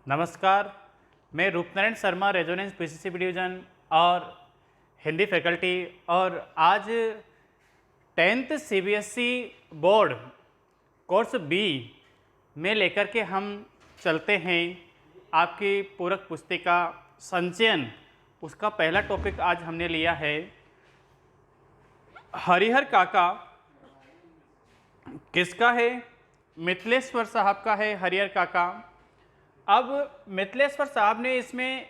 नमस्कार, मैं Roopnarayan Sharma Resonance PCC division और हिंदी फैकल्टी और आज 10th CBSE board course B में लेकर के हम चलते हैं आपकी पूरक पुस्तिका संचयन। उसका पहला टॉपिक आज हमने लिया है हरिहर काका। किसका है? मिथिलेश्वर साहब का है हरिहर काका। अब मिथिलेश्वर साहब ने इसमें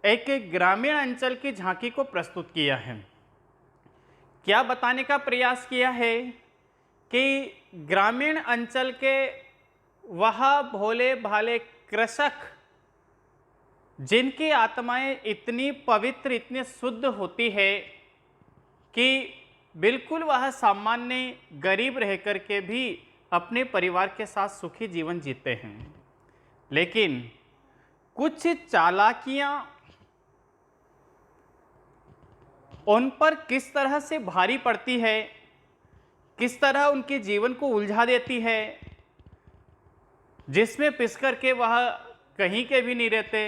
एक ग्रामीण अंचल की झांकी को प्रस्तुत किया है। क्या बताने का प्रयास किया है कि ग्रामीण अंचल के वह भोले भाले कृषक जिनकी आत्माएं इतनी पवित्र, इतनी शुद्ध होती है कि बिल्कुल वह सामान्य गरीब रह कर के भी अपने परिवार के साथ सुखी जीवन जीते हैं, लेकिन कुछ चालाकियां उन पर किस तरह से भारी पड़ती है, किस तरह उनके जीवन को उलझा देती है, जिसमें पिस कर के वह कहीं के भी नहीं रहते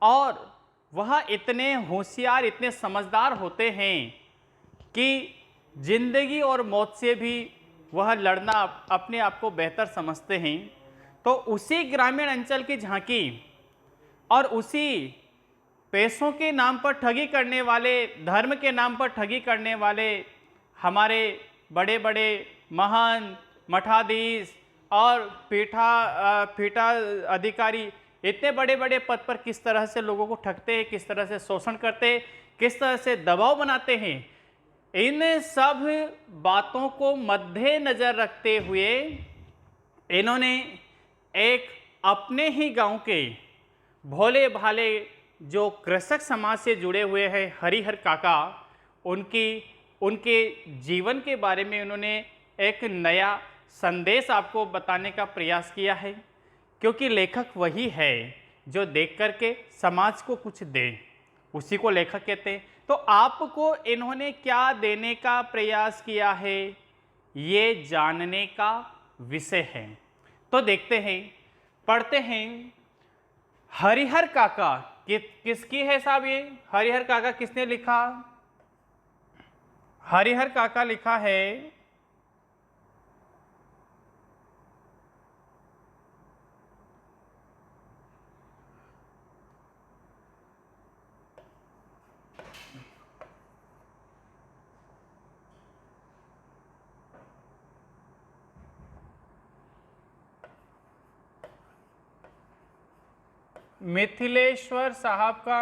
और वह इतने होशियार, इतने समझदार होते हैं कि जिंदगी और मौत से भी वह लड़ना अपने आप को बेहतर समझते हैं। तो उसी ग्रामीण अंचल की झांकी और उसी पैसों के नाम पर ठगी करने वाले, धर्म के नाम पर ठगी करने वाले हमारे बड़े बड़े महंत, मठाधीश और पीठा अधिकारी इतने बड़े बड़े पद पर किस तरह से लोगों को ठगते हैं, किस तरह से शोषण करते हैं, किस तरह से दबाव बनाते हैं, इन सब बातों को मद्देनजर रखते हुए इन्होंने एक अपने ही गांव के भोले भाले जो कृषक समाज से जुड़े हुए हैं हरिहर काका, उनके जीवन के बारे में उन्होंने एक नया संदेश आपको बताने का प्रयास किया है। क्योंकि लेखक वही है जो देख करके समाज को कुछ दे, उसी को लेखक कहते हैं। तो आपको इन्होंने क्या देने का प्रयास किया है, ये जानने का विषय है। तो देखते हैं, पढ़ते हैं। हरिहर काका किसकी है साहब? ये हरिहर काका किसने लिखा? हरिहर काका लिखा है मिथिलेश्वर साहब का।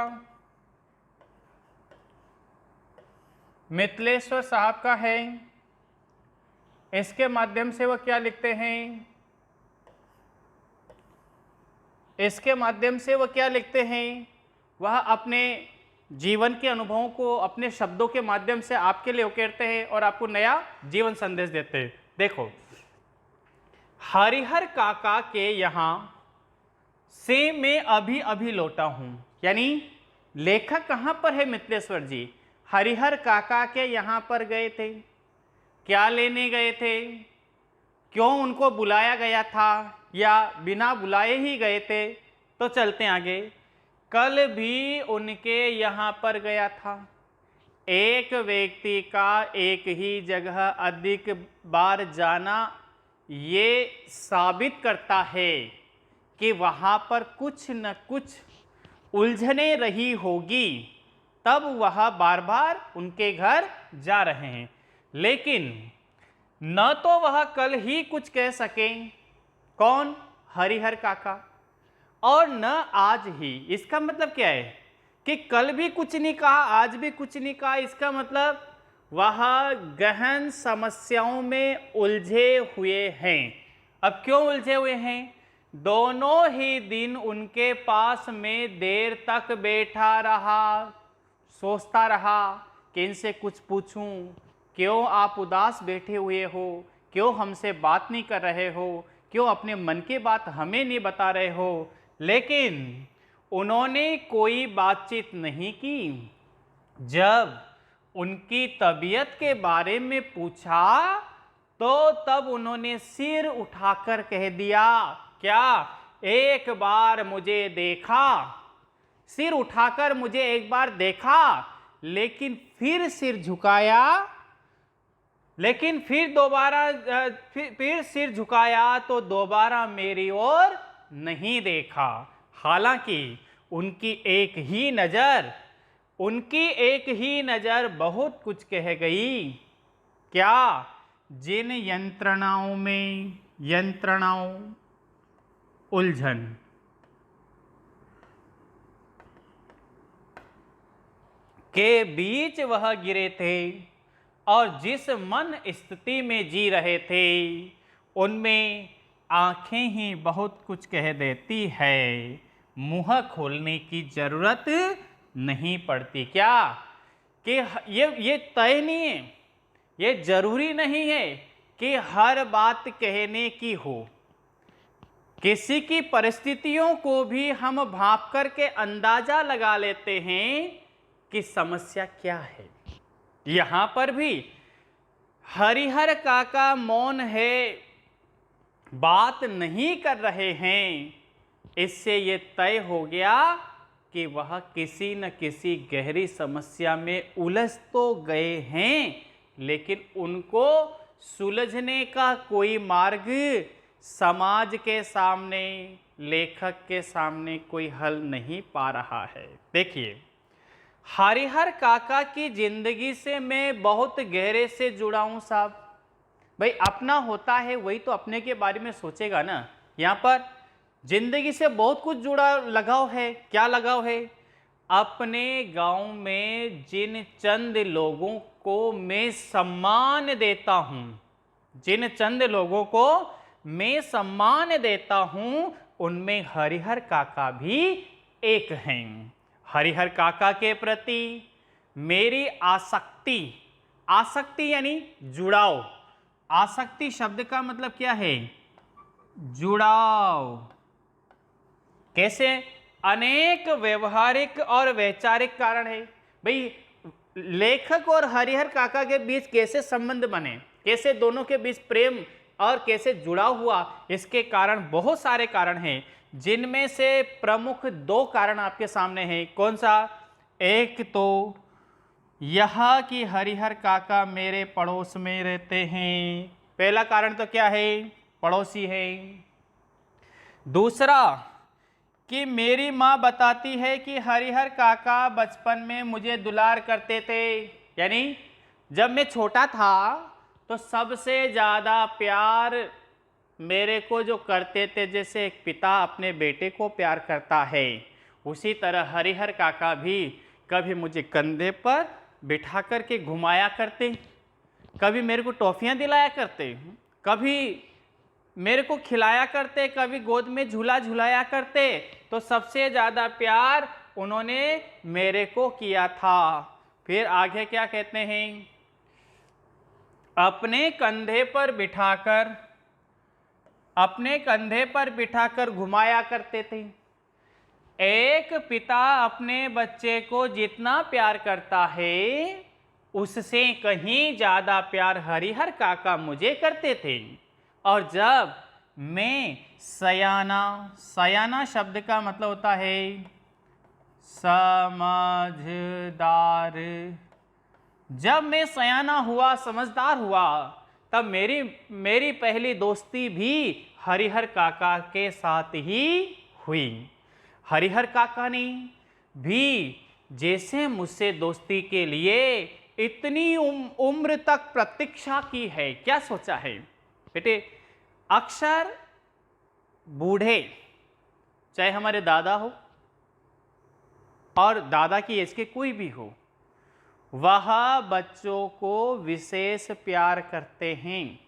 मिथिलेश्वर साहब का है। इसके माध्यम से वह क्या लिखते हैं? इसके माध्यम से वह क्या लिखते हैं? वह अपने जीवन के अनुभवों को अपने शब्दों के माध्यम से आपके लिए उकेरते हैं और आपको नया जीवन संदेश देते हैं। देखो, हरिहर काका के यहाँ से मैं अभी अभी लौटा हूं। यानी लेखक कहां पर है? मिथिलेश्वर जी हरिहर काका के यहां पर गए थे। क्या लेने गए थे? क्यों उनको बुलाया गया था या बिना बुलाए ही गए थे? तो चलते आगे। कल भी उनके यहां पर गया था। एक व्यक्ति का एक ही जगह अधिक बार जाना ये साबित करता है कि वहाँ पर कुछ न कुछ उलझने रही होगी, तब वह बार बार उनके घर जा रहे हैं। लेकिन न तो वह कल ही कुछ कह सके, कौन? हरिहर काका, और न आज ही। इसका मतलब क्या है कि कल भी कुछ नहीं कहा, आज भी कुछ नहीं कहा। इसका मतलब वह गहन समस्याओं में उलझे हुए हैं। अब क्यों उलझे हुए हैं? दोनों ही दिन उनके पास में देर तक बैठा रहा, सोचता रहा कि इनसे कुछ पूछूं, क्यों आप उदास बैठे हुए हो, क्यों हमसे बात नहीं कर रहे हो, क्यों अपने मन की बात हमें नहीं बता रहे हो। लेकिन उन्होंने कोई बातचीत नहीं की। जब उनकी तबीयत के बारे में पूछा तो तब उन्होंने सिर उठाकर कह दिया, क्या? एक बार मुझे देखा, सिर उठाकर मुझे एक बार देखा, लेकिन फिर सिर झुकाया, लेकिन फिर दोबारा फिर सिर झुकाया तो दोबारा मेरी ओर नहीं देखा। हालांकि उनकी एक ही नजर बहुत कुछ कह गई। क्या? जिन यंत्रणाओं उलझन के बीच वह गिरे थे और जिस मन स्थिति में जी रहे थे, उनमें आंखें ही बहुत कुछ कह देती है, मुंह खोलने की जरूरत नहीं पड़ती। क्या? कि ये तय नहीं है, ये जरूरी नहीं है कि हर बात कहने की हो। किसी की परिस्थितियों को भी हम भांप करके अंदाजा लगा लेते हैं कि समस्या क्या है। यहां पर भी हरिहर काका मौन है, बात नहीं कर रहे हैं। इससे ये तय हो गया कि वह किसी न किसी गहरी समस्या में उलझ तो गए हैं, लेकिन उनको सुलझने का कोई मार्ग समाज के सामने, लेखक के सामने कोई हल नहीं पा रहा है। देखिए, हरिहर काका की जिंदगी से मैं बहुत गहरे से जुड़ा हूं साहब। भाई, अपना होता है वही तो अपने के बारे में सोचेगा ना। यहां पर जिंदगी से बहुत कुछ जुड़ा लगाव है। क्या लगाव है? अपने गांव में जिन चंद लोगों को मैं सम्मान देता हूं, जिन चंद लोगों को मैं सम्मान देता हूं, उनमें हरिहर काका भी एक हैं। हरिहर काका के प्रति मेरी आसक्ति यानी जुड़ाव। आसक्ति शब्द का मतलब क्या है? जुड़ाव। कैसे? अनेक व्यवहारिक और वैचारिक कारण है। भाई, लेखक और हरिहर काका के बीच कैसे संबंध बने, कैसे दोनों के बीच प्रेम और कैसे जुड़ाव हुआ, इसके कारण बहुत सारे कारण हैं, जिनमें से प्रमुख 2 कारण आपके सामने हैं। कौन सा? एक तो यह कि हरिहर काका मेरे पड़ोस में रहते हैं। पहला कारण तो क्या है? पड़ोसी है। दूसरा कि मेरी माँ बताती है कि हरिहर काका बचपन में मुझे दुलार करते थे। यानी जब मैं छोटा था तो सबसे ज़्यादा प्यार मेरे को जो करते थे, जैसे एक पिता अपने बेटे को प्यार करता है, उसी तरह हरिहर काका भी कभी मुझे कंधे पर बिठा करके घुमाया करते, कभी मेरे को टॉफियाँ दिलाया करते, कभी मेरे को खिलाया करते, कभी गोद में झूला झुलाया करते। तो सबसे ज़्यादा प्यार उन्होंने मेरे को किया था। फिर आगे क्या कहते हैं? अपने कंधे पर बिठाकर घुमाया करते थे। एक पिता अपने बच्चे को जितना प्यार करता है, उससे कहीं ज़्यादा प्यार हरिहर काका मुझे करते थे। और जब मैं सयाना शब्द का मतलब होता है समझदार, जब मैं सयाना हुआ, समझदार हुआ, तब मेरी पहली दोस्ती भी हरिहर काका के साथ ही हुई। हरिहर काका ने भी जैसे मुझसे दोस्ती के लिए इतनी उम्र तक प्रतीक्षा की है, क्या सोचा है बेटे? अक्सर बूढ़े, चाहे हमारे दादा हो और दादा की एज के कोई भी हो, वह बच्चों को विशेष प्यार करते हैं।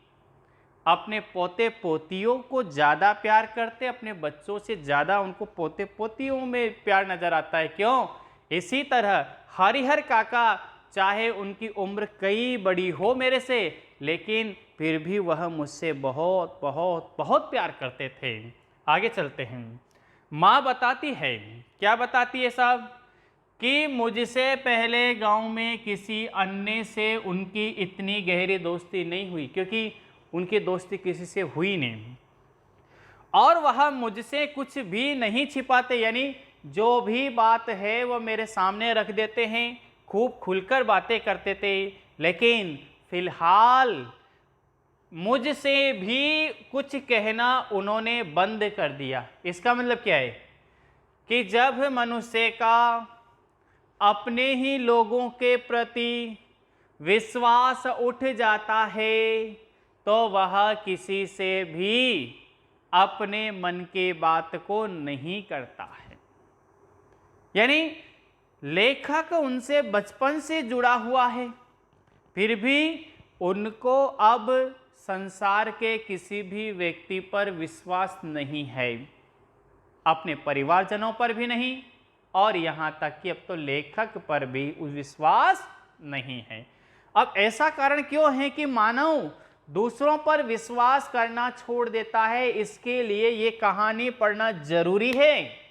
अपने पोते पोतियों को ज़्यादा प्यार करते, अपने बच्चों से ज़्यादा उनको पोते पोतियों में प्यार नज़र आता है। क्यों? इसी तरह हरिहर काका, चाहे उनकी उम्र कई बड़ी हो मेरे से, लेकिन फिर भी वह मुझसे बहुत बहुत बहुत प्यार करते थे। आगे चलते हैं। माँ बताती है, क्या बताती है साहब? कि मुझसे पहले गांव में किसी अन्य से उनकी इतनी गहरी दोस्ती नहीं हुई, क्योंकि उनकी दोस्ती किसी से हुई नहीं। और वह मुझसे कुछ भी नहीं छिपाते, यानी जो भी बात है वो मेरे सामने रख देते हैं, खूब खुलकर बातें करते थे। लेकिन फिलहाल मुझसे भी कुछ कहना उन्होंने बंद कर दिया। इसका मतलब क्या है कि जब मनुष्य का अपने ही लोगों के प्रति विश्वास उठ जाता है तो वह किसी से भी अपने मन की बात को नहीं करता है। यानी लेखक उनसे बचपन से जुड़ा हुआ है, फिर भी उनको अब संसार के किसी भी व्यक्ति पर विश्वास नहीं है, अपने परिवारजनों पर भी नहीं, और यहाँ तक कि अब तो लेखक पर भी विश्वास नहीं है। अब ऐसा कारण क्यों है कि मानव दूसरों पर विश्वास करना छोड़ देता है? इसके लिए ये कहानी पढ़ना जरूरी है।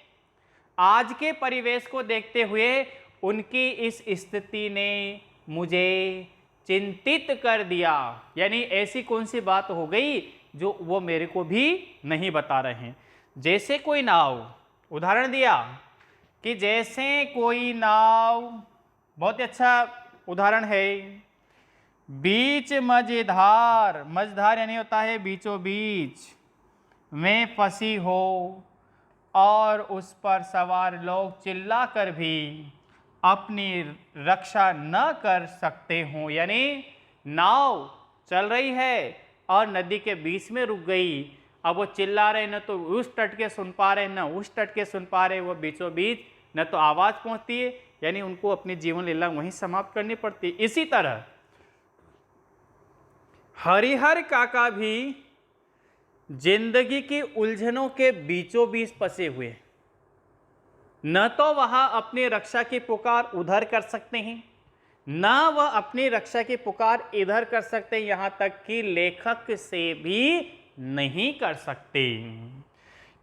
आज के परिवेश को देखते हुए उनकी इस स्थिति ने मुझे चिंतित कर दिया। यानी ऐसी कौन सी बात हो गई जो वो मेरे को भी नहीं बता रहे हैं। जैसे कोई नाव, उदाहरण दिया कि जैसे कोई नाव, बहुत ही अच्छा उदाहरण है, बीच मझधार, मझधार यानी होता है बीचों बीच में फंसी हो और उस पर सवार लोग चिल्ला कर भी अपनी रक्षा न कर सकते हों। यानी नाव चल रही है और नदी के बीच में रुक गई। अब वो चिल्ला रहे, न तो उस तट के सुन पा रहे, न उस तट के सुन पा रहे, वो बीचों बीच न तो आवाज़ पहुंचती है, यानी उनको अपनी जीवन लीला वहीं समाप्त करनी पड़ती है। इसी तरह हरिहर काका भी जिंदगी की उलझनों के बीचों बीच फंसे हुए, न तो वह अपनी रक्षा की पुकार उधर कर सकते हैं, न वह अपनी रक्षा की पुकार इधर कर सकते, यहाँ तक कि लेखक से भी नहीं कर सकते,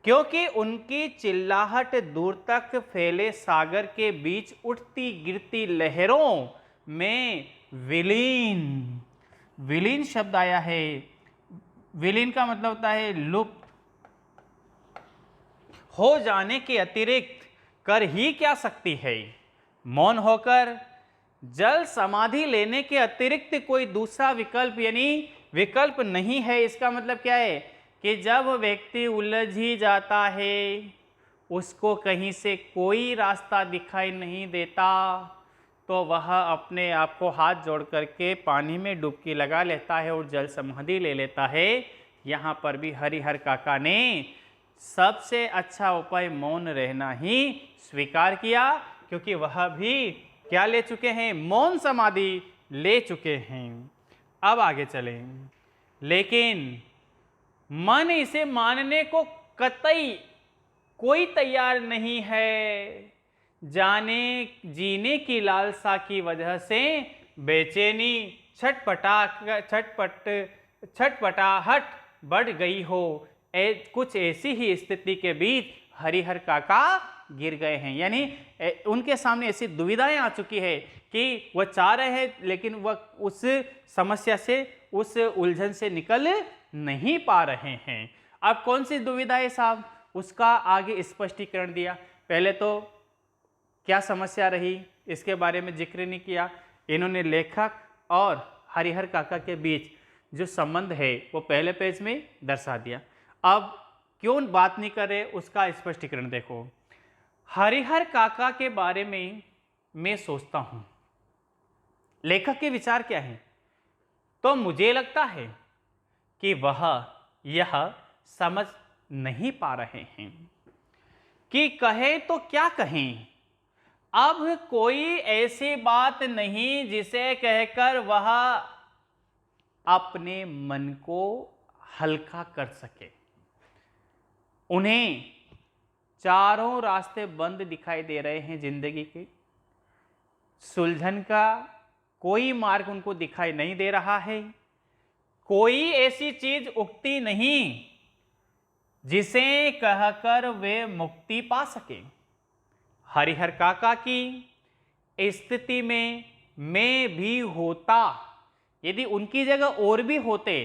क्योंकि उनकी चिल्लाहट दूर तक फैले सागर के बीच उठती गिरती लहरों में विलीन, विलीन शब्द आया है। विलीन का मतलब होता है लुप्त हो जाने के अतिरिक्त कर ही क्या सकती है। मौन होकर जल समाधि लेने के अतिरिक्त कोई दूसरा विकल्प, यानी विकल्प नहीं है। इसका मतलब क्या है कि जब व्यक्ति उलझ ही जाता है, उसको कहीं से कोई रास्ता दिखाई नहीं देता, तो वह अपने आप को हाथ जोड़ करके पानी में डुबकी लगा लेता है और जल समाधि ले लेता है। यहाँ पर भी हरिहर काका ने सबसे अच्छा उपाय मौन रहना ही स्वीकार किया, क्योंकि वह भी क्या ले चुके हैं? मौन समाधि ले चुके हैं। अब आगे चलें। लेकिन मन इसे मानने को कतई कोई तैयार नहीं है। जाने जीने की लालसा की वजह से बेचैनी, छटपटाहट बढ़ गई हो, कुछ ऐसी ही स्थिति के बीच हरिहर काका गिर गए हैं। यानी उनके सामने ऐसी दुविधाएं आ चुकी है कि वह चाह रहे हैं लेकिन वह उस समस्या से, उस उलझन से निकल नहीं पा रहे हैं। अब कौन सी दुविधा है साहब? उसका आगे स्पष्टीकरण दिया। पहले तो क्या समस्या रही इसके बारे में जिक्र नहीं किया। इन्होंने लेखक और हरिहर काका के बीच जो संबंध है वो पहले पेज में दर्शा दिया। अब क्यों बात नहीं कर रहे उसका स्पष्टीकरण देखो। हरिहर काका के बारे में मैं सोचता हूँ लेखक के विचार क्या हैं, तो मुझे लगता है कि वह यह समझ नहीं पा रहे हैं कि कहे तो क्या कहें। अब कोई ऐसी बात नहीं जिसे कहकर वह अपने मन को हल्का कर सके। उन्हें चारों रास्ते बंद दिखाई दे रहे हैं जिंदगी के, सुलझन का कोई मार्ग उनको दिखाई नहीं दे रहा है। कोई ऐसी चीज उगती नहीं जिसे कहकर वे मुक्ति पा सके। हरिहर काका की स्थिति में मैं भी होता, यदि उनकी जगह और भी होते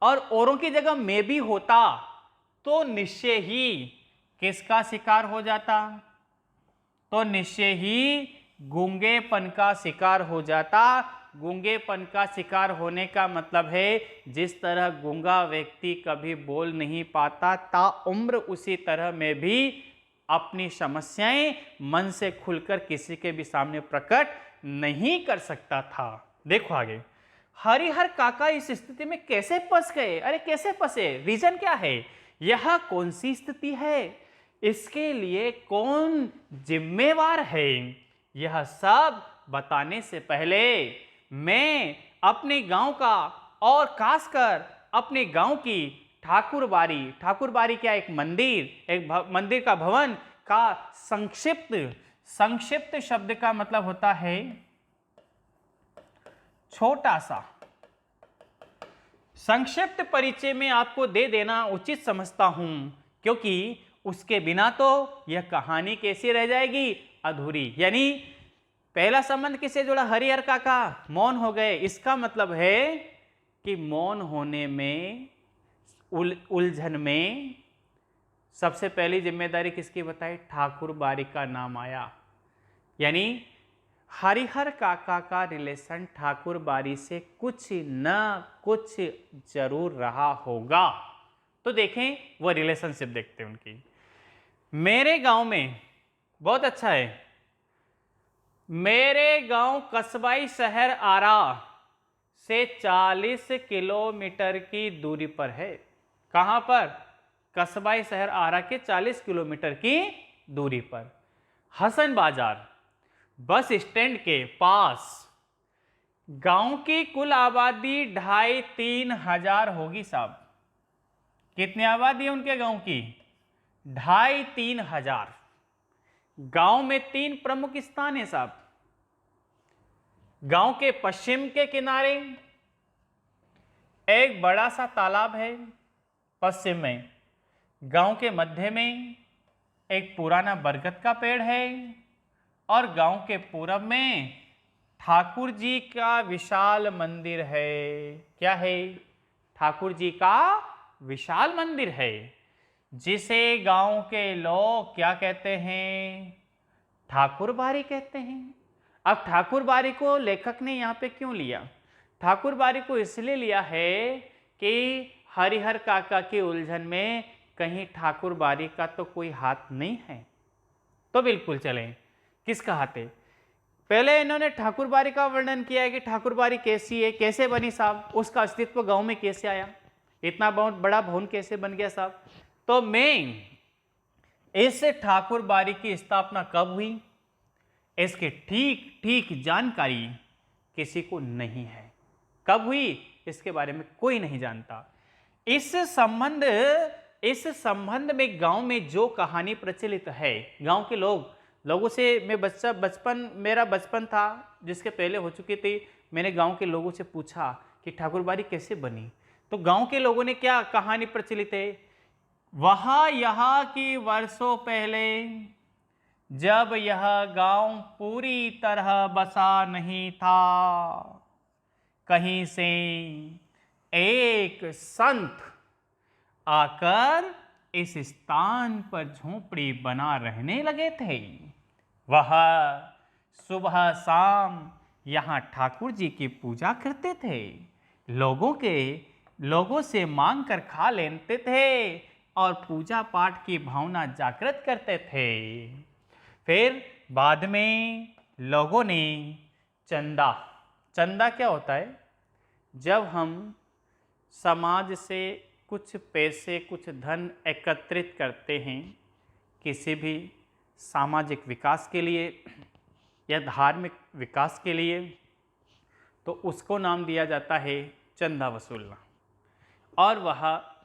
और औरों की जगह मैं भी होता, तो निश्चय ही किसका शिकार हो जाता? तो निश्चय ही गूंगेपन का शिकार हो जाता। गूंगेपन का शिकार होने का मतलब है जिस तरह गूंगा व्यक्ति कभी बोल नहीं पाता ताउम्र उसी तरह में भी अपनी समस्याएं मन से खुलकर किसी के भी सामने प्रकट नहीं कर सकता था। देखो आगे, हरिहर काका इस स्थिति में कैसे फंस गए? अरे कैसे फंसे? रीजन क्या है? यह कौन सी स्थिति है? इसके लिए कौन जिम्मेवार है? यह सब बताने से पहले मैं अपने गांव का और खासकर अपने गांव की ठाकुरबाड़ी, ठाकुरबाड़ी क्या एक मंदिर, एक मंदिर का भवन का संक्षिप्त शब्द का मतलब होता है छोटा सा। संक्षिप्त परिचय में आपको दे देना उचित समझता हूं, क्योंकि उसके बिना तो यह कहानी कैसी रह जाएगी? अधूरी। यानी पहला संबंध किससे जुड़ा? हरिहर काका मौन हो गए। इसका मतलब है कि मौन होने में, उलझन में सबसे पहली जिम्मेदारी किसकी बताई? ठाकुरबाड़ी का नाम आया। यानी हरिहर काका का रिलेशन ठाकुरबाड़ी से कुछ न कुछ जरूर रहा होगा। तो देखें वो रिलेशनशिप देखते हैं उनकी। मेरे गांव में बहुत अच्छा है, मेरे गांव कस्बाई शहर आरा से 40 किलोमीटर की दूरी पर है। कहां पर? कस्बाई शहर आरा के 40 किलोमीटर की दूरी पर हसन बाजार बस स्टैंड के पास। गांव की कुल आबादी 2500-3000 हजार होगी साहब। कितनी आबादी है उनके गांव की? 2500-3000 हजार। गांव में 3 प्रमुख स्थान है साहब। गांव के पश्चिम के किनारे एक बड़ा सा तालाब है पश्चिम में। गांव के मध्य में एक पुराना बरगद का पेड़ है और गांव के पूरब में ठाकुर जी का विशाल मंदिर है। क्या है? ठाकुर जी का विशाल मंदिर है, जिसे गांव के लोग क्या कहते हैं? ठाकुरबाड़ी कहते हैं। अब ठाकुरबाड़ी को लेखक ने यहाँ पे क्यों लिया? ठाकुरबाड़ी को इसलिए लिया है कि हरिहर काका की उलझन में कहीं ठाकुरबाड़ी का तो कोई हाथ नहीं है। तो बिल्कुल चलें, किसका हाथ है? पहले इन्होंने ठाकुरबाड़ी का वर्णन किया है कि ठाकुरबाड़ी कैसी है, कैसे बनी साहब, उसका अस्तित्व गांव में कैसे आया, इतना बहुत बड़ा भवन कैसे बन गया साहब। तो मैं इस ठाकुरबाड़ी की स्थापना कब हुई, इसकी ठीक ठीक जानकारी किसी को नहीं है। कब हुई इसके बारे में कोई नहीं जानता। इस संबंध में गांव में जो कहानी प्रचलित है, गांव के लोगों से मैं मेरा बचपन था जिसके पहले हो चुकी थी। मैंने गांव के लोगों से पूछा कि ठाकुरबाड़ी कैसे बनी, तो गांव के लोगों ने क्या कहानी प्रचलित है? वहाँ यहाँ की वर्षों पहले जब यह गांव पूरी तरह बसा नहीं था, कहीं से एक संत आकर इस स्थान पर झोपड़ी बना रहने लगे थे। वह सुबह शाम यहाँ ठाकुर जी की पूजा करते थे, लोगों से मांग कर खा लेते थे और पूजा पाठ की भावना जागृत करते थे। फिर बाद में लोगों ने चंदा क्या होता है? जब हम समाज से कुछ पैसे, कुछ धन एकत्रित करते हैं किसी भी सामाजिक विकास के लिए या धार्मिक विकास के लिए, तो उसको नाम दिया जाता है चंदा वसूलना। और वह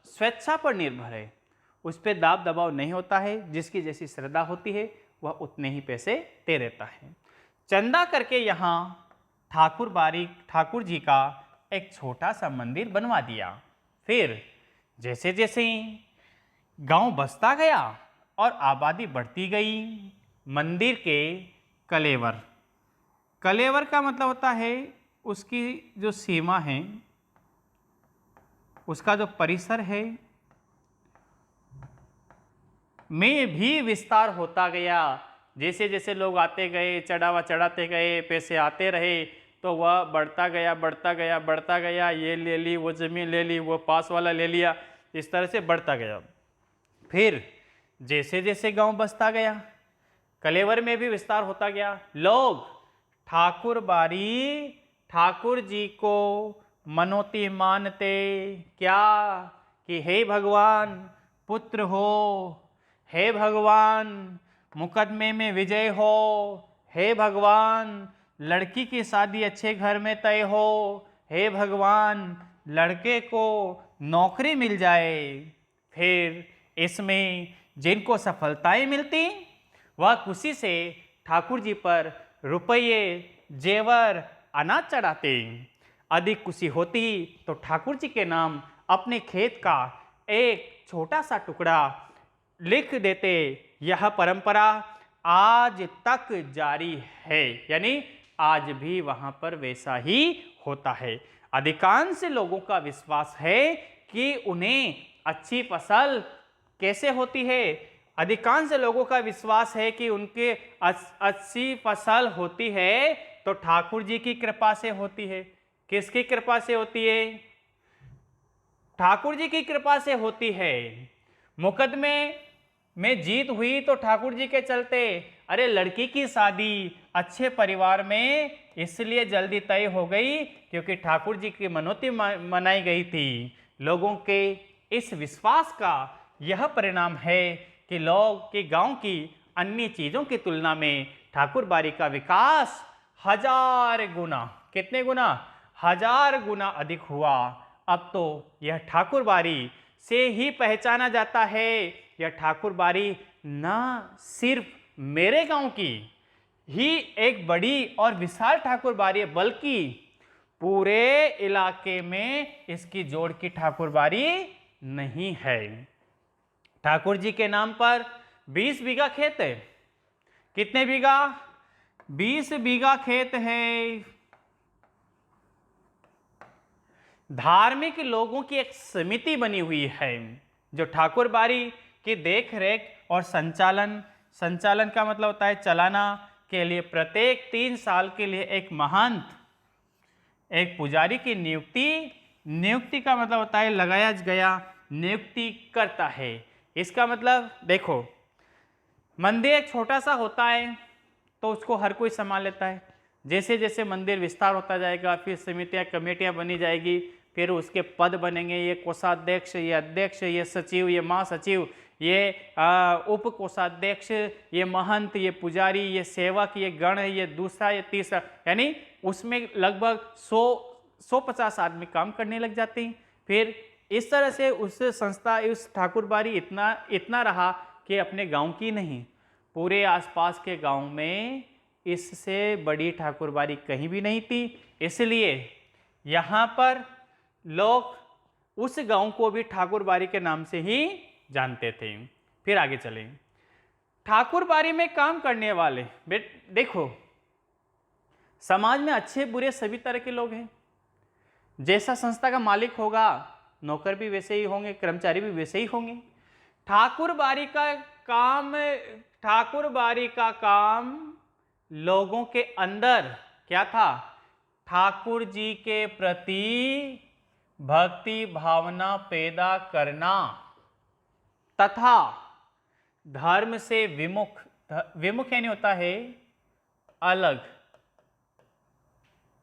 स्वेच्छा पर निर्भर है, उस पर दाब दबाव नहीं होता है। जिसकी जैसी श्रद्धा होती है वह उतने ही पैसे दे देता है। चंदा करके यहाँ ठाकुर जी का एक छोटा सा मंदिर बनवा दिया। फिर जैसे जैसे गांव बसता गया और आबादी बढ़ती गई, मंदिर के कलेवर का मतलब होता है उसकी जो सीमा है, उसका जो परिसर है में भी विस्तार होता गया। जैसे जैसे लोग आते गए, चढ़ावा चढ़ाते गए, पैसे आते रहे, तो वह बढ़ता गया बढ़ता गया बढ़ता गया। ये ले ली, वो ज़मीन ले ली, वो पास वाला ले लिया, इस तरह से बढ़ता गया। फिर जैसे जैसे गांव बसता गया, कलेवर में भी विस्तार होता गया। लोग ठाकुर बारी, ठाकुर जी को मनोती मानते, क्या कि हे भगवान पुत्र हो, हे भगवान मुकदमे में विजय हो, हे भगवान लड़की की शादी अच्छे घर में तय हो, हे भगवान लड़के को नौकरी मिल जाए। फिर इसमें जिनको सफलताएं मिलती, वह खुशी से ठाकुर जी पर रुपये, जेवर, अनाज चढ़ाते। अधिक खुशी होती तो ठाकुर जी के नाम अपने खेत का एक छोटा सा टुकड़ा लिख देते। यह परंपरा आज तक जारी है, यानी आज भी वहां पर वैसा ही होता है। अधिकांश लोगों का विश्वास है कि उन्हें अच्छी फसल कैसे होती है। अधिकांश लोगों का विश्वास है कि उनके अच्छी फसल होती है तो ठाकुर जी की कृपा से होती है। किसकी कृपा से होती है? ठाकुर जी की कृपा से होती है। मुकदमे में जीत हुई तो ठाकुर जी के चलते। अरे लड़की की शादी अच्छे परिवार में इसलिए जल्दी तय हो गई क्योंकि ठाकुर जी की मनौती मनाई गई थी। लोगों के इस विश्वास का यह परिणाम है कि लोग के गांव की अन्य चीज़ों की तुलना में ठाकुर बारी का विकास 1000 गुना, कितने गुना? 1000 गुना अधिक हुआ। अब तो यह ठाकुर बारी से ही पहचाना जाता है। यह ठाकुर बारी न सिर्फ मेरे गांव की ही एक बड़ी और विशाल ठाकुर बारी है, बल्कि पूरे इलाके में इसकी जोड़ की ठाकुर बारी नहीं है। ठाकुर जी के नाम पर 20 बीघा खेत है। कितने बीघा? 20 बीघा खेत है। धार्मिक लोगों की एक समिति बनी हुई है जो ठाकुर बारी की देख रेख और संचालन का मतलब होता है चलाना के लिए प्रत्येक 3 साल के लिए एक महंत, एक पुजारी की नियुक्ति का मतलब होता है लगाया गया, नियुक्ति करता है। इसका मतलब देखो, मंदिर एक छोटा सा होता है तो उसको हर कोई संभाल लेता है। जैसे जैसे मंदिर विस्तार होता जाएगा, फिर समितियां, कमेटियां बनी जाएगी, फिर उसके पद बनेंगे। ये कोषाध्यक्ष, ये अध्यक्ष, ये सचिव, ये महासचिव, ये उप कोषाध्यक्ष, ये महंत, ये पुजारी, ये सेवक, ये गण, ये दूसरा, ये तीसरा, यानी उसमें लगभग 150 आदमी काम करने लग जाते हैं। फिर इस तरह से उस संस्था, उस ठाकुर बारी इतना रहा कि अपने गांव की नहीं, पूरे आसपास के गांव में इससे बड़ी ठाकुर बारी कहीं भी नहीं थी। इसलिए यहाँ पर लोग उस गांव को भी ठाकुर बारी के नाम से ही जानते थे। फिर आगे चलें। ठाकुर बारी में काम करने वाले, देखो समाज में अच्छे बुरे सभी तरह के लोग हैं। जैसा संस्था का मालिक होगा, नौकर भी वैसे ही होंगे, कर्मचारी भी वैसे ही होंगे। ठाकुर बारी का काम लोगों के अंदर क्या था? ठाकुर जी के प्रति भक्ति भावना पैदा करना तथा धर्म से विमुख यानी होता है अलग,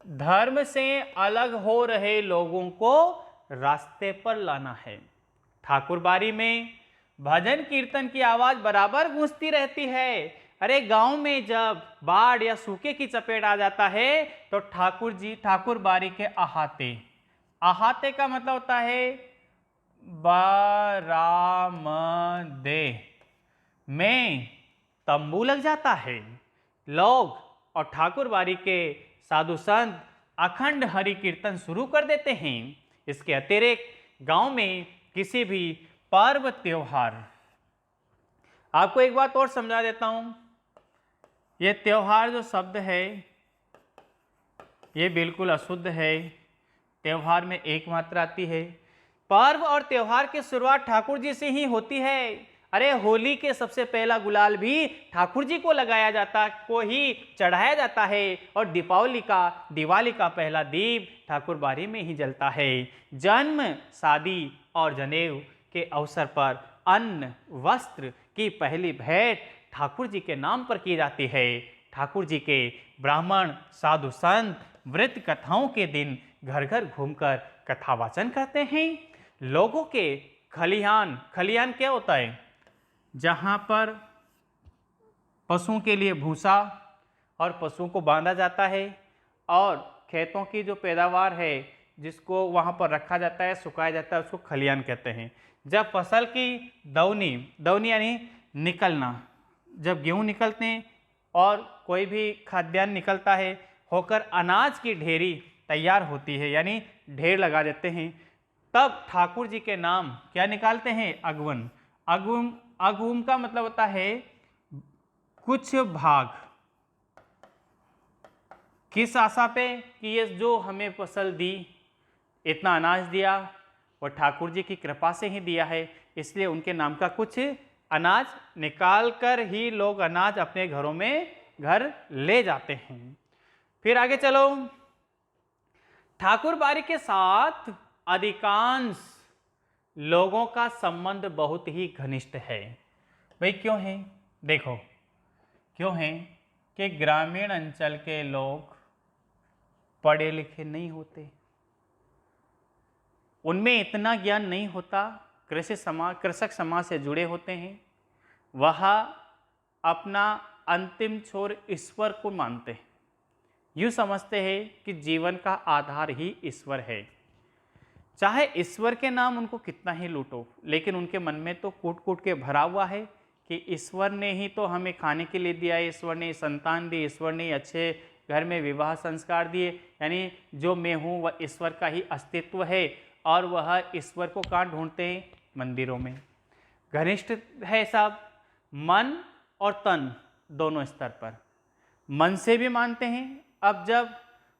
धर्म से अलग हो रहे लोगों को रास्ते पर लाना है। ठाकुर बारी में भजन कीर्तन की आवाज बराबर गूंजती रहती है। अरे गांव में जब बाढ़ या सूखे की चपेट आ जाता है तो ठाकुर बारी के अहाते का मतलब होता है बरामदे में तंबू लग जाता है। लोग और ठाकुर बारी के साधु संत अखंड हरि कीर्तन शुरू कर देते हैं। इसके अतिरिक्त गांव में किसी भी पर्व त्योहार, आपको एक बात और समझा देता हूं, यह त्योहार जो शब्द है ये बिल्कुल अशुद्ध है। त्योहार में एक मात्रा आती है। पर्व और त्योहार की शुरुआत ठाकुर जी से ही होती है। अरे होली के सबसे पहला गुलाल भी ठाकुर जी को लगाया जाता को ही चढ़ाया जाता है और दिवाली का पहला दीप ठाकुर बाड़ी में ही जलता है। जन्म, शादी और जनेऊ के अवसर पर अन्न वस्त्र की पहली भेंट ठाकुर जी के नाम पर की जाती है। ठाकुर जी के ब्राह्मण साधु संत व्रत कथाओं के दिन घर घर घूमकर कथा वाचन करते हैं। लोगों के खलिहान क्या होता है? जहाँ पर पशुओं के लिए भूसा और पशुओं को बांधा जाता है और खेतों की जो पैदावार है जिसको वहाँ पर रखा जाता है, सुखाया जाता है, उसको खलिहान कहते हैं। जब फसल की दौनी यानी निकलना, जब गेहूँ निकलते हैं और कोई भी खाद्यान्न निकलता है होकर अनाज की ढेरी तैयार होती है यानी ढेर लगा देते हैं, तब ठाकुर जी के नाम क्या निकालते हैं? अगवन। अगुम का मतलब होता है कुछ भाग, किस आशा पे कि ये जो हमें फसल दी, इतना अनाज दिया, वो ठाकुर जी की कृपा से ही दिया है, इसलिए उनके नाम का कुछ अनाज निकाल कर ही लोग अनाज अपने घरों में घर ले जाते हैं। फिर आगे चलो, ठाकुर बाड़ी के साथ अधिकांश लोगों का संबंध बहुत ही घनिष्ठ है। भाई क्यों है? देखो क्यों है कि ग्रामीण अंचल के लोग पढ़े लिखे नहीं होते, उनमें इतना ज्ञान नहीं होता, कृषक समाज से जुड़े होते हैं, वह अपना अंतिम छोर ईश्वर को मानते हैं, यूँ समझते हैं कि जीवन का आधार ही ईश्वर है। चाहे ईश्वर के नाम उनको कितना ही लूटो, लेकिन उनके मन में तो कूट कूट के भरा हुआ है कि ईश्वर ने ही तो हमें खाने के लिए दिया है, ईश्वर ने संतान दी, ईश्वर ने अच्छे घर में विवाह संस्कार दिए, यानी जो मैं हूँ वह ईश्वर का ही अस्तित्व है। और वह ईश्वर को कहाँ ढूंढते हैं? मंदिरों में। घनिष्ठ है सब, मन और तन दोनों स्तर पर। मन से भी मानते हैं, अब जब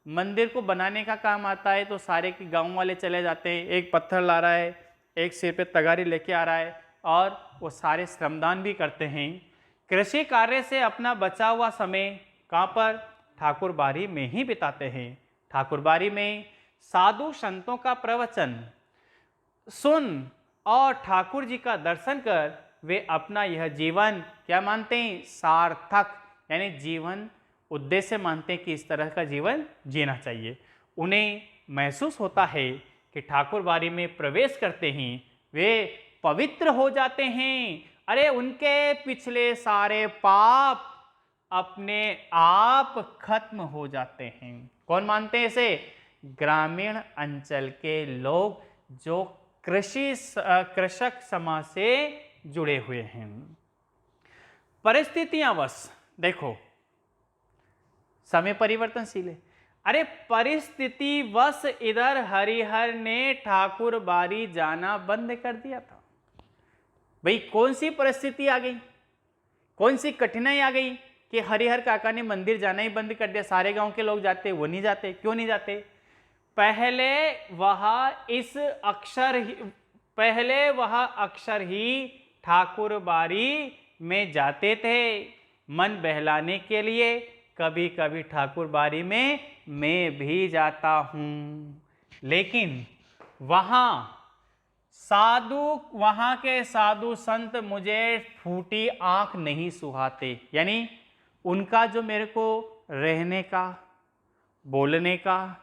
मंदिर को बनाने का काम आता है तो सारे के गांव वाले चले जाते हैं, एक पत्थर ला रहा है, एक सिर पे तगारी लेके आ रहा है और वो सारे श्रमदान भी करते हैं। कृषि कार्य से अपना बचा हुआ समय कहाँ पर? ठाकुर बाड़ी में ही बिताते हैं। ठाकुर बाड़ी में साधु संतों का प्रवचन सुन और ठाकुर जी का दर्शन कर वे अपना यह जीवन क्या मानते हैं? सार्थक, यानी जीवन उद्देश्य मानते हैं कि इस तरह का जीवन जीना चाहिए। उन्हें महसूस होता है कि ठाकुर बाड़ी में प्रवेश करते ही वे पवित्र हो जाते हैं। अरे उनके पिछले सारे पाप अपने आप खत्म हो जाते हैं। कौन मानते हैं इसे? ग्रामीण अंचल के लोग जो कृषक समाज से जुड़े हुए हैं। परिस्थितियां वश देखो, समय परिवर्तनशील है। अरे परिस्थिति वश इधर हरिहर ने ठाकुर बाड़ी जाना बंद कर दिया था। भाई कौन सी परिस्थिति आ गई, कौन सी कठिनाई आ गई कि हरिहर काका ने मंदिर जाना ही बंद कर दिया? सारे गांव के लोग जाते, वो नहीं जाते। क्यों नहीं जाते? पहले वह अक्सर ही ठाकुर बाड़ी में जाते थे मन बहलाने के लिए। कभी कभी ठाकुर बाड़ी में मैं भी जाता हूँ, लेकिन वहाँ के साधु संत मुझे फूटी आंख नहीं सुहाते। यानी उनका जो मेरे को रहने का, बोलने का,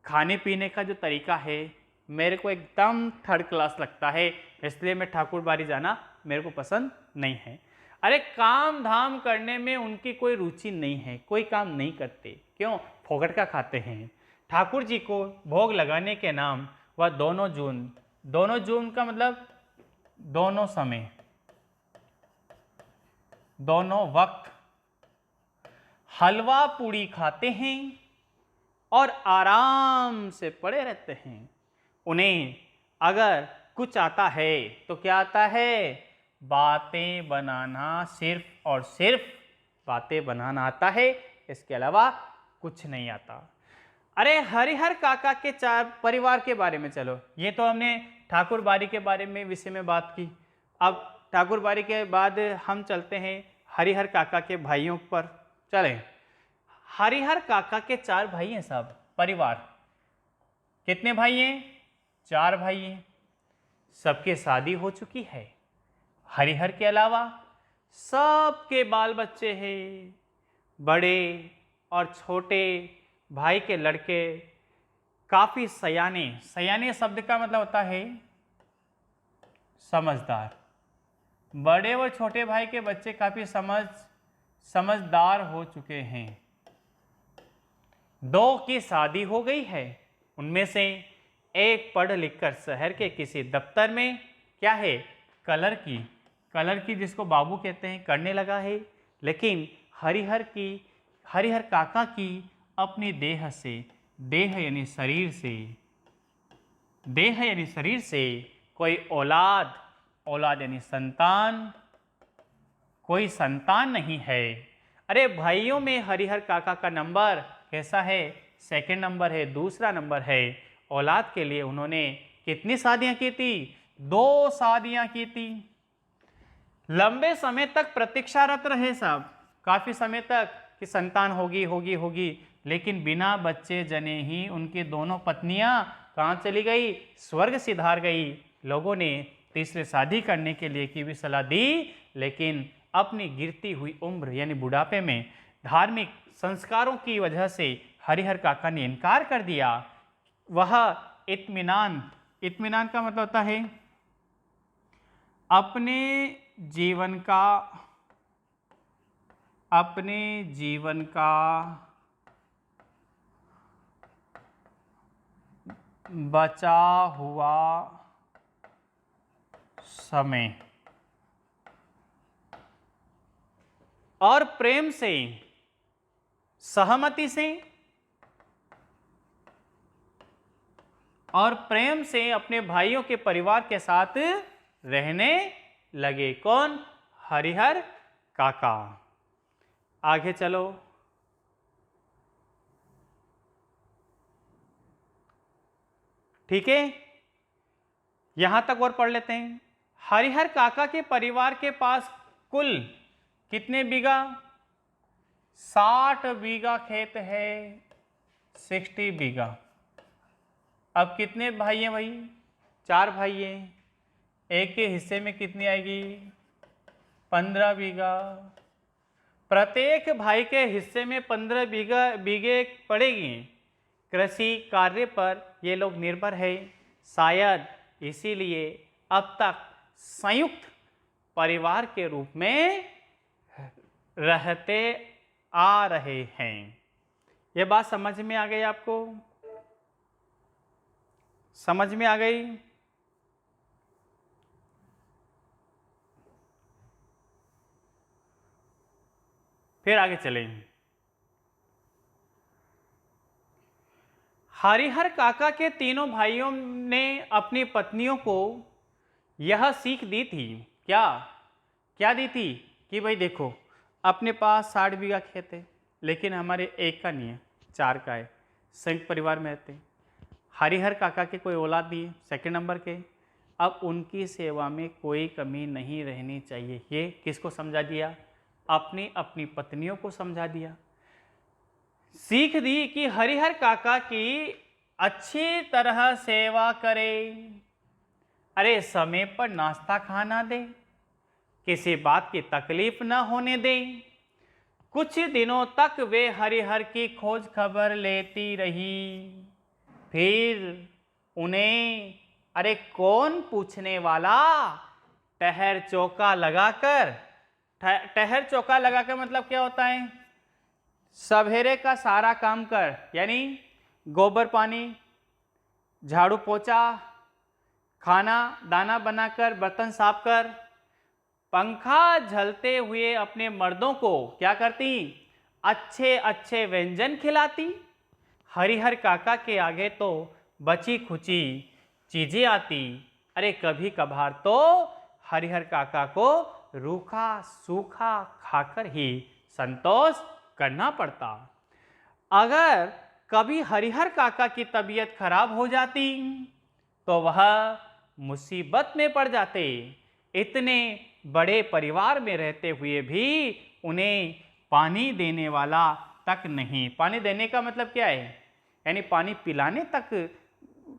खाने पीने का जो तरीका है मेरे को एकदम थर्ड क्लास लगता है, इसलिए मैं ठाकुर बाड़ी जाना मेरे को पसंद नहीं है। अरे काम धाम करने में उनकी कोई रुचि नहीं है, कोई काम नहीं करते। क्यों? फोकट का खाते हैं। ठाकुर जी को भोग लगाने के नाम वह दोनों जून का मतलब दोनों समय, दोनों वक्त हलवा पूड़ी खाते हैं और आराम से पड़े रहते हैं। उन्हें अगर कुछ आता है तो क्या आता है? बातें बनाना, सिर्फ और सिर्फ बातें बनाना आता है, इसके अलावा कुछ नहीं आता। अरे हरिहर काका के परिवार के बारे में चलो, ये तो हमने ठाकुर बाड़ी के बारे में विषय में बात की। अब ठाकुर बाड़ी के बाद हम चलते हैं हरिहर काका के भाइयों पर। चलें, हरिहर काका के 4 भाई हैं साहब, परिवार। कितने भाई हैं? 4 भाई हैं। सबके शादी हो चुकी है। हरिहर के अलावा सबके बाल बच्चे हैं, बड़े और छोटे भाई के लड़के काफ़ी सयाने। सयाने शब्द का मतलब होता है समझदार। बड़े व छोटे भाई के बच्चे काफ़ी समझदार हो चुके हैं। 2 की शादी हो गई है। उनमें से एक पढ़ लिख कर शहर के किसी दफ्तर में क्या है, कलर की जिसको बाबू कहते हैं, करने लगा है। लेकिन हरिहर काका की अपनी देह यानी शरीर से कोई औलाद यानी कोई संतान नहीं है। अरे भाइयों में हरिहर काका का नंबर कैसा है? 2nd नंबर है, दूसरा नंबर है। औलाद के लिए उन्होंने कितनी शादियां की थी? 2 शादियां की थी। लंबे समय तक प्रतीक्षारत रहे साहब, काफी समय तक कि संतान होगी, लेकिन बिना बच्चे जने ही उनकी दोनों पत्नियां कहाँ चली गई? स्वर्ग सिधार गई। लोगों ने तीसरी शादी करने के लिए की भी सलाह दी, लेकिन अपनी गिरती हुई उम्र यानी बुढ़ापे में धार्मिक संस्कारों की वजह से हरिहर काका ने इनकार कर दिया। वह इत्मीनान का मतलब होता है अपने जीवन का बचा हुआ समय और प्रेम से, सहमति से अपने भाइयों के परिवार के साथ रहने लगे। कौन? हरिहर काका। आगे चलो, ठीक है, यहां तक और पढ़ लेते हैं। हरिहर काका के परिवार के पास कुल कितने बीघा? 60 बीघा खेत है, 60 बीघा। अब कितने भाई हैं भाई? 4 भाई हैं। एक के हिस्से में कितनी आएगी? 15 बीघा। प्रत्येक भाई के हिस्से में 15 बीघे पड़ेगी। कृषि कार्य पर ये लोग निर्भर है, शायद इसीलिए अब तक संयुक्त परिवार के रूप में रहते आ रहे हैं। ये बात समझ में आ गई आपको? समझ में आ गई? फिर आगे चलें। हरिहर काका के तीनों भाइयों ने अपनी पत्नियों को यह सीख दी थी। क्या दी थी? कि भाई देखो, अपने पास 60 बीघा खेत है, लेकिन हमारे एक का नहीं है, 4 का है। संयुक्त परिवार में रहते हैं। हरिहर काका के कोई औलाद नहीं है, 2nd नंबर के। अब उनकी सेवा में कोई कमी नहीं रहनी चाहिए। ये किसको समझा दिया? अपनी पत्नियों को समझा दिया। सीख दी कि हरिहर काका की अच्छी तरह सेवा करें। अरे समय पर नाश्ता खाना दे, किसी बात की तकलीफ न होने दें। कुछ दिनों तक वे हरिहर की खोज खबर लेती रही। फिर उन्हें अरे कौन पूछने वाला, टहर चौका लगाकर मतलब क्या होता है? सवेरे का सारा काम कर, यानी गोबर पानी, झाड़ू पोछा, खाना दाना बनाकर, बर्तन साफ कर, पंखा झलते हुए अपने मर्दों को क्या करती? अच्छे अच्छे व्यंजन खिलाती। हरिहर काका के आगे तो बची खुची चीजें आती। अरे कभी कभार तो हरिहर काका को रूखा सूखा खाकर ही संतोष करना पड़ता। अगर कभी हरिहर काका की तबीयत खराब हो जाती तो वह मुसीबत में पड़ जाते। इतने बड़े परिवार में रहते हुए भी उन्हें पानी देने वाला तक नहीं। पानी देने का मतलब क्या है? यानी पानी पिलाने तक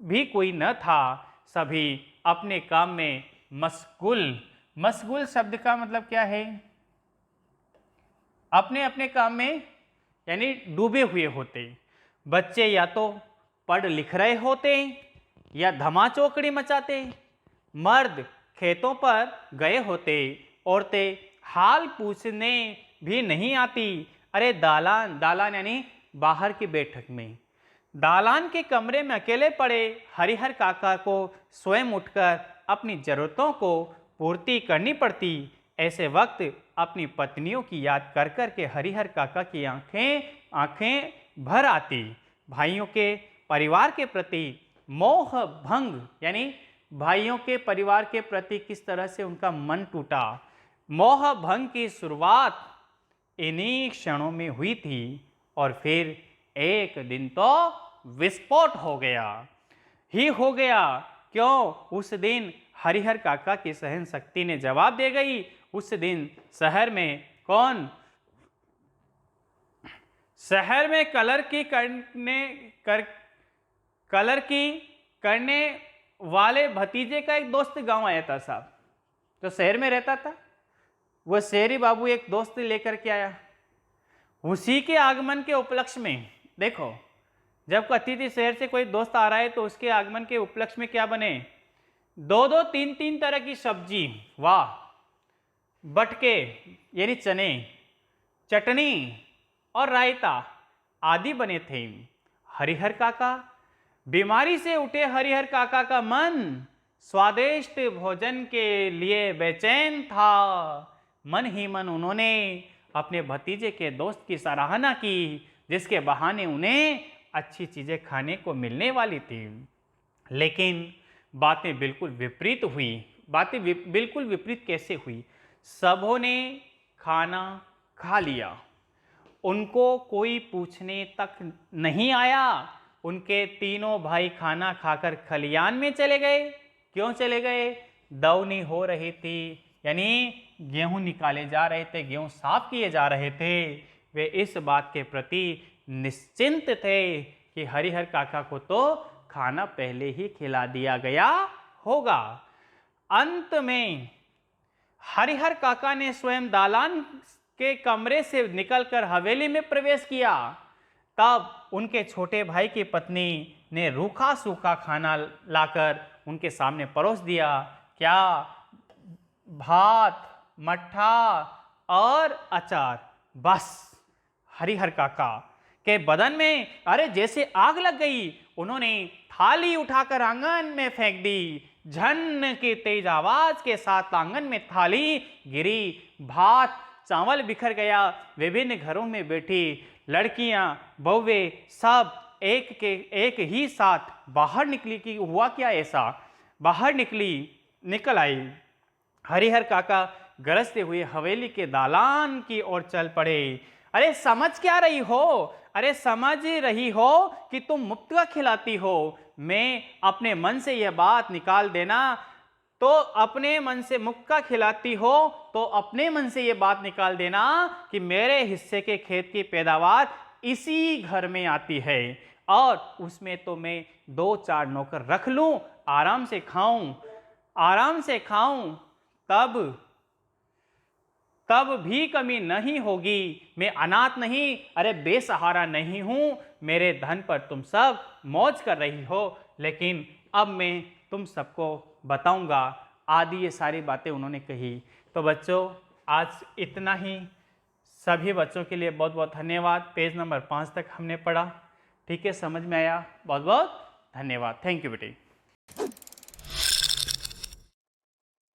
भी कोई न था। सभी अपने काम में मशगूल। मशगूल शब्द का मतलब क्या है? अपने अपने काम में यानी डूबे हुए होते। बच्चे या तो पढ़ लिख रहे होते या धमाचौकड़ी मचाते। मर्द खेतों पर गए होते। औरतें हाल पूछने भी नहीं आती। अरे दालान, दालान यानी बाहर की बैठक में, दालान के कमरे में अकेले पड़े हरिहर काका को स्वयं उठकर अपनी जरूरतों को पूर्ति करनी पड़ती। ऐसे वक्त अपनी पत्नियों की याद कर कर के हरिहर काका की आंखें भर आती। भाइयों के परिवार के प्रति मोह भंग यानी भाइयों के परिवार के प्रति किस तरह से उनका मन टूटा। मोह भंग की शुरुआत इन्हीं क्षणों में हुई थी और फिर एक दिन तो विस्फोट हो गया। क्यों? उस दिन हरिहर काका की सहन शक्ति ने जवाब दे गई। उस दिन शहर में कौन? शहर में कलर की करने वाले भतीजे का एक दोस्त गांव आया था साहब, जो शहर में रहता था। वह शहरी बाबू एक दोस्त लेकर के आया। उसी के आगमन के उपलक्ष्य में, देखो जब अतिथि शहर से कोई दोस्त आ रहा है तो उसके आगमन के उपलक्ष्य में क्या बने? 2-2, 3-3 तरह की सब्जी, वाह, बटके यानी चने, चटनी और रायता आदि बने थे। हरिहर काका, बीमारी से उठे हरिहर काका का मन स्वादिष्ट भोजन के लिए बेचैन था। मन ही मन उन्होंने अपने भतीजे के दोस्त की सराहना की, जिसके बहाने उन्हें अच्छी चीजें खाने को मिलने वाली थी। लेकिन बातें बिल्कुल विपरीत हुई। बिल्कुल विपरीत कैसे हुई? सबों ने खाना खा लिया, उनको कोई पूछने तक नहीं आया। उनके तीनों भाई खाना खाकर खलियान में चले गए। क्यों चले गए? दौनी हो रही थी, यानी गेहूं निकाले जा रहे थे, गेहूं साफ किए जा रहे थे। वे इस बात के प्रति निश्चिंत थे कि हरिहर काका को तो खाना पहले ही खिला दिया गया होगा। अंत में हरिहर काका ने स्वयं दालान के कमरे से निकलकर हवेली में प्रवेश किया। तब उनके छोटे भाई की पत्नी ने रूखा सूखा खाना लाकर उनके सामने परोस दिया। क्या? भात, मट्ठा और अचार। बस हरिहर काका के बदन में अरे जैसे आग लग गई। उन्होंने थाली उठाकर आंगन में फेंक दी। झन की तेज आवाज के साथ आंगन में थाली गिरी। भात चावल बिखर गया। विभिन्न घरों में बैठी लड़कियां, बहुए सब एक ही साथ बाहर निकली। कि हुआ क्या ऐसा? बाहर निकल आई। हरिहर काका गरजते हुए हवेली के दालान की ओर चल पड़े। अरे समझ क्या रही हो? अरे समझ रही हो कि तुम मुफ्त का खिलाती हो। मैं अपने मन से यह बात निकाल देना, तो अपने मन से मुक्का खिलाती हो तो अपने मन से यह बात निकाल देना कि मेरे हिस्से के खेत की पैदावार इसी घर में आती है और उसमें तो मैं 2-4 नौकर रख लूं, आराम से खाऊं, तब भी कमी नहीं होगी। मैं अनाथ नहीं, अरे बेसहारा नहीं हूं। मेरे धन पर तुम सब मौज कर रही हो, लेकिन अब मैं तुम सबको बताऊंगा। आदि ये सारी बातें उन्होंने कही। तो बच्चों आज इतना ही। सभी बच्चों के लिए बहुत बहुत धन्यवाद। पेज नंबर 5 तक हमने पढ़ा। ठीक है, समझ में आया? बहुत बहुत धन्यवाद। थैंक यू बेटे।